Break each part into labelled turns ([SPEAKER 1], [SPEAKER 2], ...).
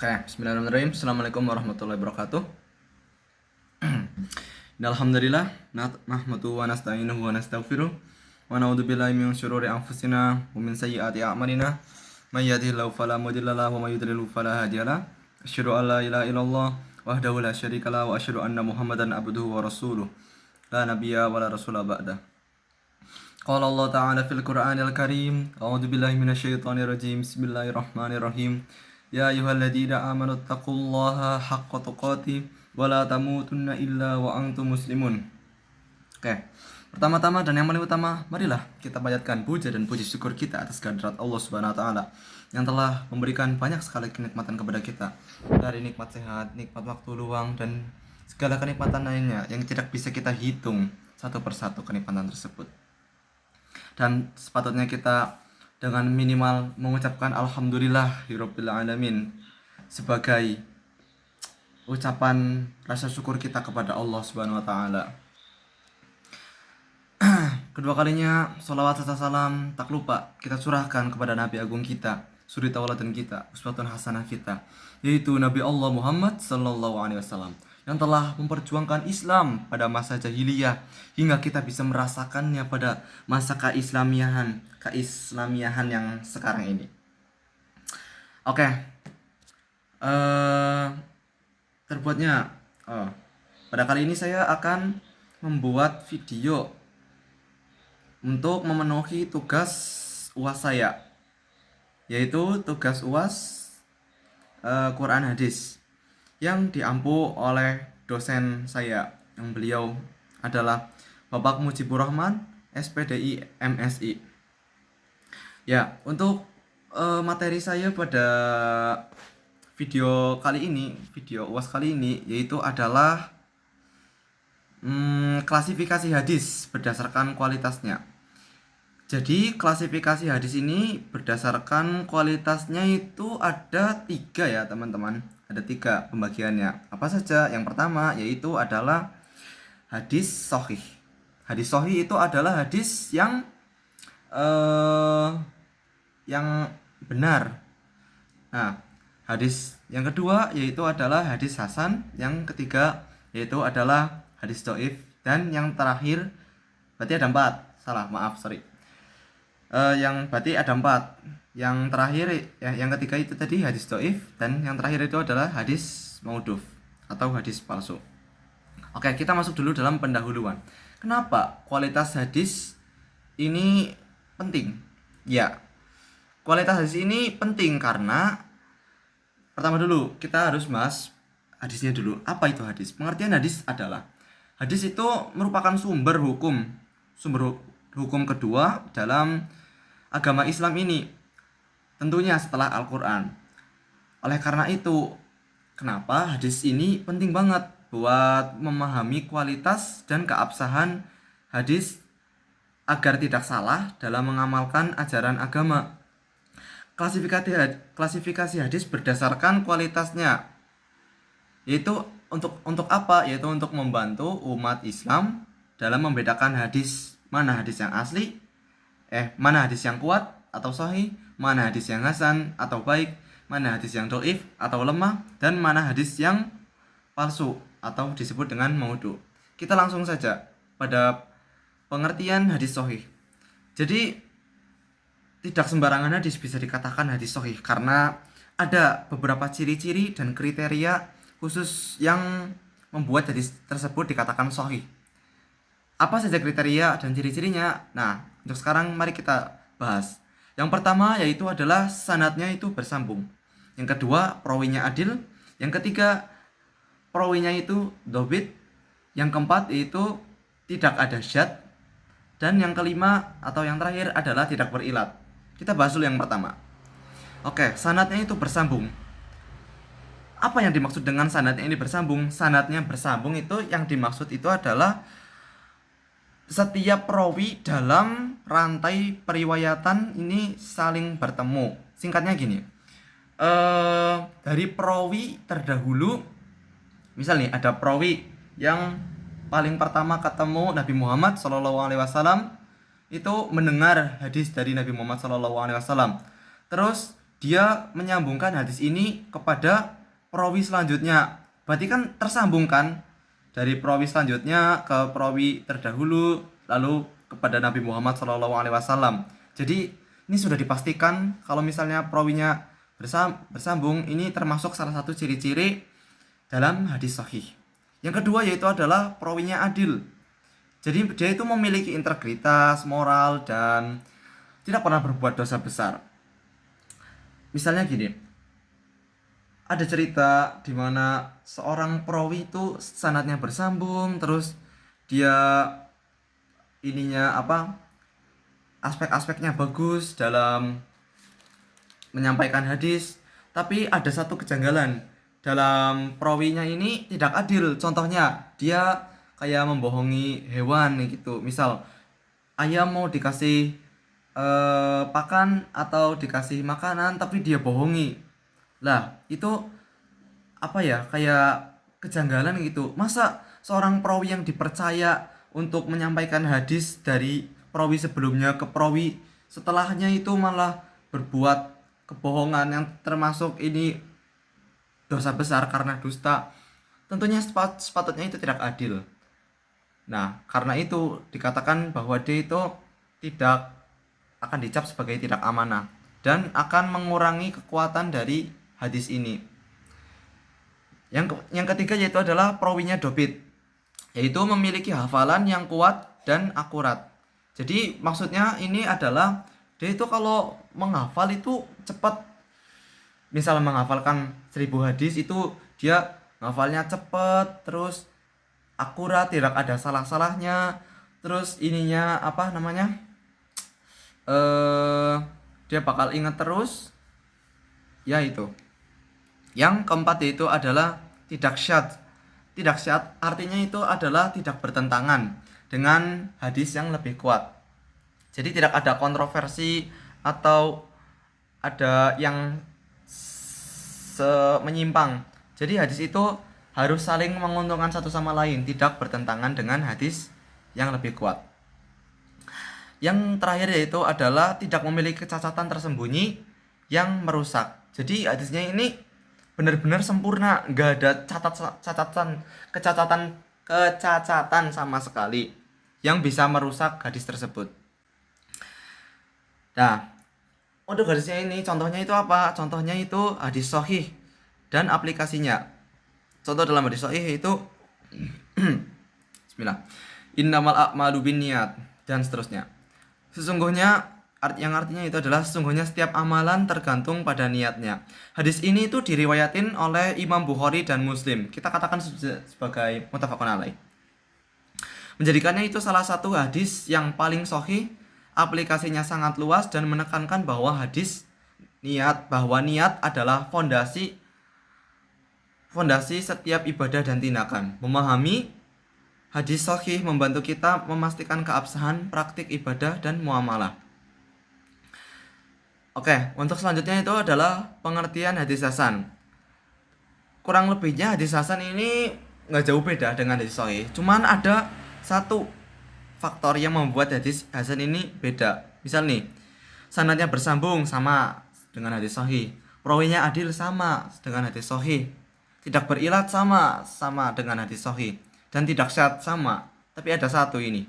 [SPEAKER 1] Oke, bismillahirrahmanirrahim. Assalamualaikum warahmatullahi wabarakatuh. Alhamdulillah, nahmaduhu wa nasta'inuhu wa nastaghfiruh wa na'udzubillahi min syururi anfusina wa min sayyiati a'malina. May yahdihillahu fala mudilla lahu wa may yudlil fala hadiya lahu. Asyhadu an la ilaha illallah wahdahu la syarika lahu wa asyhadu anna Muhammadan abduhu wa rasuluh. La nabiyya wa la rasula ba'da. Qala Allah Ta'ala fil Qur'anil Karim. A'udzu billahi minasyaitonir rajim. Bismillahirrahmanirrahim. Ya ayyuhalladzina amanu taqullaha haqqa tuqatih wa la tamutunna illa wa antum muslimun. Oke. Pertama-tama dan yang paling utama, marilah kita panjatkan puja dan puji syukur kita atas kehadirat Allah Subhanahu wa taala yang telah memberikan banyak sekali kenikmatan kepada kita. Dari nikmat sehat, nikmat waktu luang dan segala kenikmatan lainnya yang tidak bisa kita hitung satu persatu kenikmatan tersebut. Dan sepatutnya kita dengan minimal mengucapkan alhamdulillahirabbil alamin sebagai ucapan rasa syukur kita kepada Allah Subhanahu wa taala. Kedua kalinya sholawat serta salam tak lupa kita curahkan kepada Nabi Agung kita, suri tauladan kita, uswatun hasanah kita, yaitu Nabi Allah Muhammad sallallahu alaihi wasallam yang telah memperjuangkan Islam pada masa jahiliyah hingga kita bisa merasakannya pada masa keislamiahan yang sekarang ini. Oke. Terbuatnya pada kali ini saya akan membuat video untuk memenuhi tugas UAS saya, yaitu tugas UAS Quran Hadis yang diampu oleh dosen saya, yang beliau adalah Bapak Mujibur Rahman, SPDI MSI. Ya, untuk materi saya pada video kali ini, video UAS kali ini, yaitu adalah klasifikasi hadis berdasarkan kualitasnya. Jadi klasifikasi hadis ini berdasarkan kualitasnya itu ada 3 ya teman-teman. Ada 3 pembagiannya. Apa saja? Yang pertama yaitu adalah hadis sahih. Hadis sahih itu adalah hadis yang benar. Nah, hadis yang kedua yaitu adalah hadis hasan. Yang ketiga yaitu adalah hadis dhaif. Dan yang terakhir berarti ada 4. Yang berarti ada 4. Yang terakhir ya, yang ketiga itu tadi hadis dhaif, dan yang terakhir itu adalah hadis maudhuf atau hadis palsu. Oke, kita masuk dulu dalam pendahuluan. Kenapa kualitas hadis ini penting? Ya, kualitas hadis ini penting karena pertama dulu kita harus bahas hadisnya dulu. Apa itu hadis? Pengertian hadis adalah hadis itu merupakan sumber hukum kedua dalam agama Islam ini, tentunya setelah Al-Quran. Oleh karena itu, kenapa hadis ini penting banget buat memahami kualitas dan keabsahan hadis agar tidak salah dalam mengamalkan ajaran agama. Klasifikasi hadis berdasarkan kualitasnya, yaitu untuk apa? Yaitu untuk membantu umat Islam dalam membedakan hadis, mana hadis yang asli, mana hadis yang kuat atau sahih, mana hadis yang hasan atau baik, mana hadis yang dhaif atau lemah, dan mana hadis yang palsu atau disebut dengan maudhu. Kita langsung saja pada pengertian hadis sahih. Jadi tidak sembarangan hadis bisa dikatakan hadis sahih karena ada beberapa ciri-ciri dan kriteria khusus yang membuat hadis tersebut dikatakan sahih. Apa saja kriteria dan ciri-cirinya? Nah, untuk sekarang mari kita bahas. Yang pertama yaitu adalah sanadnya itu bersambung. Yang kedua, perawinya adil. Yang ketiga, perawinya itu dhabit. Yang keempat yaitu tidak ada syadz. Dan yang kelima atau yang terakhir adalah tidak berilat. Kita bahas dulu yang pertama. Oke, sanadnya itu bersambung. Apa yang dimaksud dengan sanadnya ini bersambung? Sanadnya bersambung itu yang dimaksud itu adalah setiap perawi dalam rantai periwayatan ini saling bertemu. Singkatnya gini, dari perawi terdahulu, misalnya ada perawi yang paling pertama ketemu Nabi Muhammad SAW, itu mendengar hadis dari Nabi Muhammad SAW. Terus dia menyambungkan hadis ini kepada perawi selanjutnya. Berarti kan tersambung kan, dari perawi selanjutnya ke perawi terdahulu, lalu kepada Nabi Muhammad SAW. Jadi ini sudah dipastikan kalau misalnya perawinya bersambung, ini termasuk salah satu ciri-ciri dalam hadis sahih. Yang kedua yaitu adalah perawinya adil. Jadi dia itu memiliki integritas, moral, dan tidak pernah berbuat dosa besar. Misalnya gini, ada cerita di mana seorang perawi itu sanadnya bersambung, terus dia aspek-aspeknya bagus dalam menyampaikan hadis, tapi ada satu kejanggalan dalam perawinya ini tidak adil. Contohnya dia kayak membohongi hewan gitu. Misal ayam mau dikasih pakan atau dikasih makanan tapi dia bohongi. Lah, itu kayak kejanggalan gitu. Masa seorang perawi yang dipercaya untuk menyampaikan hadis dari perawi sebelumnya ke perawi setelahnya itu malah berbuat kebohongan yang termasuk ini dosa besar karena dusta. Tentunya sepatutnya itu tidak adil. Nah, karena itu dikatakan bahwa dia itu tidak akan dicap sebagai tidak amanah dan akan mengurangi kekuatan dari hadis ini. Yang ketiga yaitu adalah perawinya dobit, yaitu memiliki hafalan yang kuat dan akurat. Jadi maksudnya ini adalah dia itu kalau menghafal itu cepat. Misal menghafalkan 1000 hadis itu dia menghafalnya cepat, terus akurat, tidak ada salah-salahnya. Terus ininya dia bakal ingat terus. Ya itu. Yang keempat itu adalah tidak syadz. Tidak syadz artinya itu adalah tidak bertentangan dengan hadis yang lebih kuat. Jadi tidak ada kontroversi atau ada yang menyimpang. Jadi hadis itu harus saling menguntungkan satu sama lain, tidak bertentangan dengan hadis yang lebih kuat. Yang terakhir yaitu adalah tidak memiliki kecacatan tersembunyi yang merusak. Jadi hadisnya ini benar-benar sempurna, nggak ada kecacatan sama sekali yang bisa merusak hadis tersebut. Nah, untuk hadisnya ini contohnya itu apa? Contohnya itu hadis sahih dan aplikasinya. Contoh dalam hadis sahih itu Bismillah, innamal a'malu binniyat dan seterusnya. Sesungguhnya yang artinya itu adalah sesungguhnya setiap amalan tergantung pada niatnya. Hadis ini itu diriwayatin oleh Imam Bukhari dan Muslim. Kita katakan sebagai muttafaqun alaih. Menjadikannya itu salah satu hadis yang paling sahih, aplikasinya sangat luas dan menekankan bahwa niat adalah fondasi setiap ibadah dan tindakan. Memahami hadis sahih membantu kita memastikan keabsahan praktik ibadah dan muamalah. Oke, untuk selanjutnya itu adalah pengertian hadis hasan. Kurang lebihnya hadis hasan ini nggak jauh beda dengan hadis sahih. Cuman ada satu faktor yang membuat hadis hasan ini beda. Misal nih, sanadnya bersambung sama dengan hadis sahih. Perawinya adil sama dengan hadis sahih. Tidak berilat sama dengan hadis sahih. Dan tidak syadz sama. Tapi ada satu ini,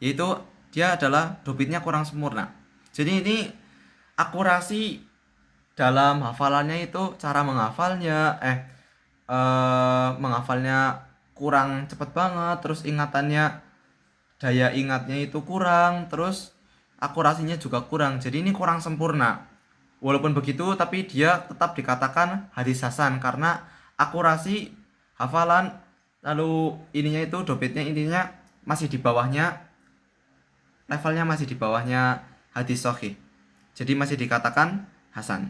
[SPEAKER 1] yaitu dia adalah dobitnya kurang sempurna. Jadi ini akurasi dalam hafalannya itu cara menghafalnya menghafalnya kurang cepat banget, terus daya ingatnya itu kurang, terus akurasinya juga kurang. Jadi ini kurang sempurna. Walaupun begitu tapi dia tetap dikatakan hadis hasan karena akurasi hafalan lalu dobitnya intinya masih di bawahnya, levelnya masih di bawahnya hadis sahih. Jadi masih dikatakan hasan.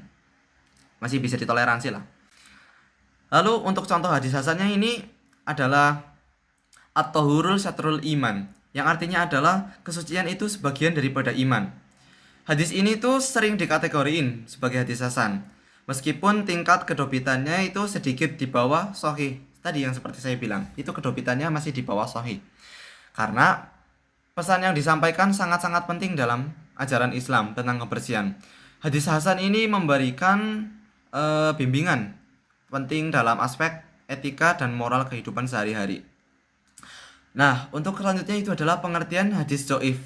[SPEAKER 1] Masih bisa ditoleransi lah. Lalu untuk contoh hadis hasannya ini adalah at-tahurul syatrul iman, yang artinya adalah kesucian itu sebagian daripada iman. Hadis ini tuh sering dikategoriin sebagai hadis hasan, meskipun tingkat kedobitannya itu sedikit di bawah sahih. Tadi yang seperti saya bilang, itu kedobitannya masih di bawah sahih. Karena pesan yang disampaikan sangat-sangat penting dalam ajaran Islam tentang kebersihan. Hadis hasan ini memberikan bimbingan penting dalam aspek etika dan moral kehidupan sehari-hari. Nah, untuk selanjutnya itu adalah pengertian hadis dhaif.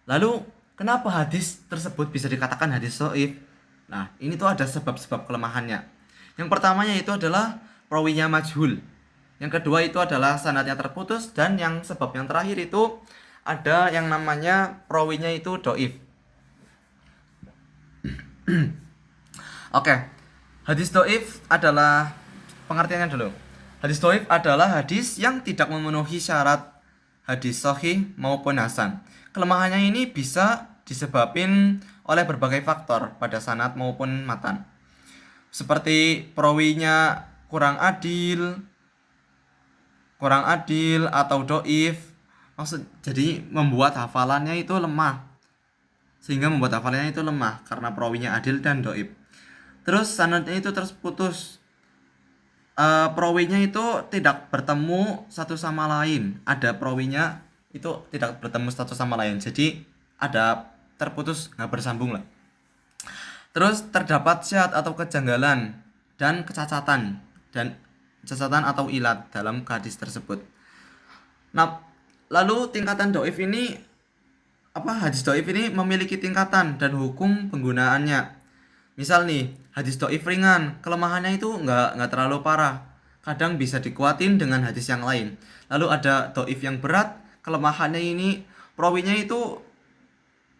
[SPEAKER 1] Lalu, kenapa hadis tersebut bisa dikatakan hadis dhaif? Nah, ini tuh ada sebab-sebab kelemahannya. Yang pertamanya itu adalah perawinya majhul. Yang kedua itu adalah sanadnya terputus, dan yang sebab yang terakhir itu ada yang namanya perawinya itu dhaif. Oke, hadis dhaif adalah pengertiannya dulu. Hadis dhaif adalah hadis yang tidak memenuhi syarat hadis sahih maupun hasan. Kelemahannya ini bisa disebabkan oleh berbagai faktor pada sanad maupun matan. Seperti perawinya kurang adil atau dhaif. Jadi membuat hafalannya itu lemah. Karena perawinya adil dan dhaif. Terus sanadnya itu terputus. Perawinya itu tidak bertemu satu sama lain. Ada perawinya itu tidak bertemu satu sama lain. Jadi ada terputus, nggak bersambung lah. Terus terdapat syad atau kejanggalan dan kecacatan atau ilat dalam hadis tersebut. Nah, lalu tingkatan dhaif ini hadis dhaif ini memiliki tingkatan dan hukum penggunaannya. Misal nih, hadis dhaif ringan, kelemahannya itu nggak terlalu parah. Kadang bisa dikuatin dengan hadis yang lain. Lalu ada dhaif yang berat, kelemahannya ini perawinya itu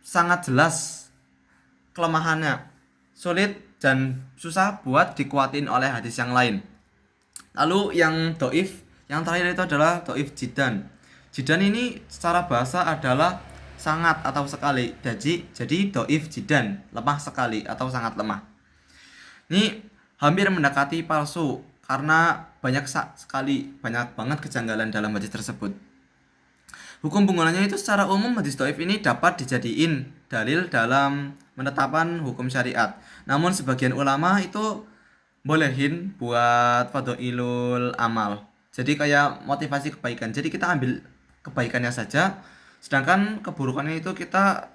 [SPEAKER 1] sangat jelas kelemahannya, sulit dan susah buat dikuatin oleh hadis yang lain. Lalu yang dhaif yang terakhir itu adalah dhaif jiddan. Jiddan ini secara bahasa adalah sangat atau sekali. Jadi dhaif jiddan, lemah sekali atau sangat lemah. Ini hampir mendekati palsu karena banyak banget kejanggalan dalam hadis tersebut. Hukum penggunaannya itu secara umum hadis dhaif ini dapat dijadiin dalil dalam menetapkan hukum syariat. Namun sebagian ulama itu bolehin buat fadhailul amal. Jadi kayak motivasi kebaikan. Jadi kita ambil kebaikannya saja, sedangkan keburukannya itu kita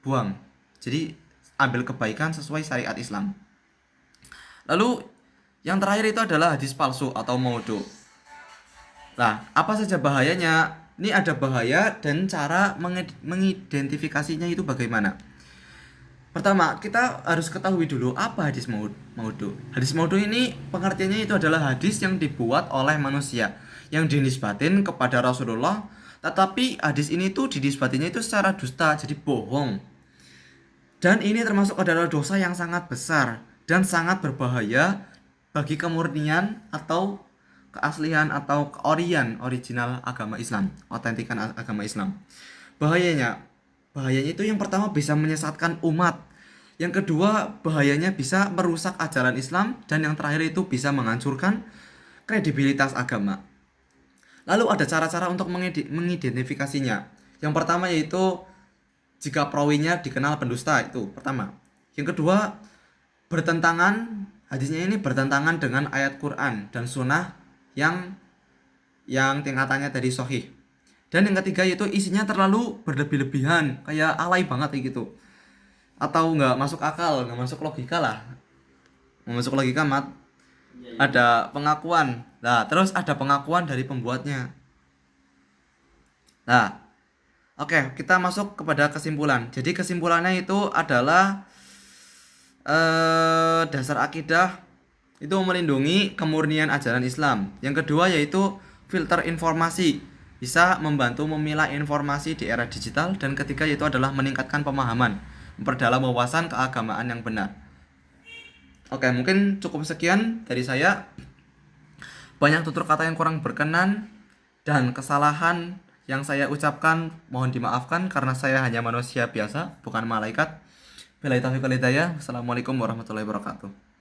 [SPEAKER 1] buang. Jadi ambil kebaikan sesuai syariat Islam. Lalu yang terakhir itu adalah hadis palsu atau maudhu. Nah, apa saja bahayanya? Ini ada bahaya dan cara mengidentifikasinya itu bagaimana. Pertama, kita harus ketahui dulu apa hadis maudhu. Hadis maudhu ini pengertiannya itu adalah hadis yang dibuat oleh manusia, yang dinisbatin kepada Rasulullah, tetapi hadis ini tuh dinisbatinya itu secara dusta, jadi bohong. Dan ini termasuk adalah dosa yang sangat besar dan sangat berbahaya bagi kemurnian atau keaslian atau original agama Islam, otentikan agama Islam. Bahayanya itu yang pertama bisa menyesatkan umat. Yang kedua, bahayanya bisa merusak ajaran Islam, dan yang terakhir itu bisa menghancurkan kredibilitas agama. Lalu ada cara-cara untuk mengidentifikasinya. Yang pertama yaitu jika perawinya dikenal pendusta, itu pertama. Yang kedua, hadisnya ini bertentangan dengan ayat Quran dan sunnah yang tingkatannya dari sahih. Dan yang ketiga yaitu isinya terlalu berlebih-lebihan, kayak alay banget gitu, atau nggak masuk akal, nggak masuk logika lah. Nggak masuk logika ada pengakuan. Nah, terus ada pengakuan dari pembuatnya. Nah, oke, kita masuk kepada kesimpulan. Jadi kesimpulannya itu adalah dasar akidah itu melindungi kemurnian ajaran Islam. Yang kedua yaitu filter informasi, bisa membantu memilah informasi di era digital. Dan ketiga yaitu adalah meningkatkan pemahaman, memperdalam wawasan keagamaan yang benar. Oke, mungkin cukup sekian dari saya. Banyak tutur kata yang kurang berkenan dan kesalahan yang saya ucapkan mohon dimaafkan karena saya hanya manusia biasa, bukan malaikat. Billahi taufiq wal hidayah. Wassalamualaikum warahmatullahi wabarakatuh.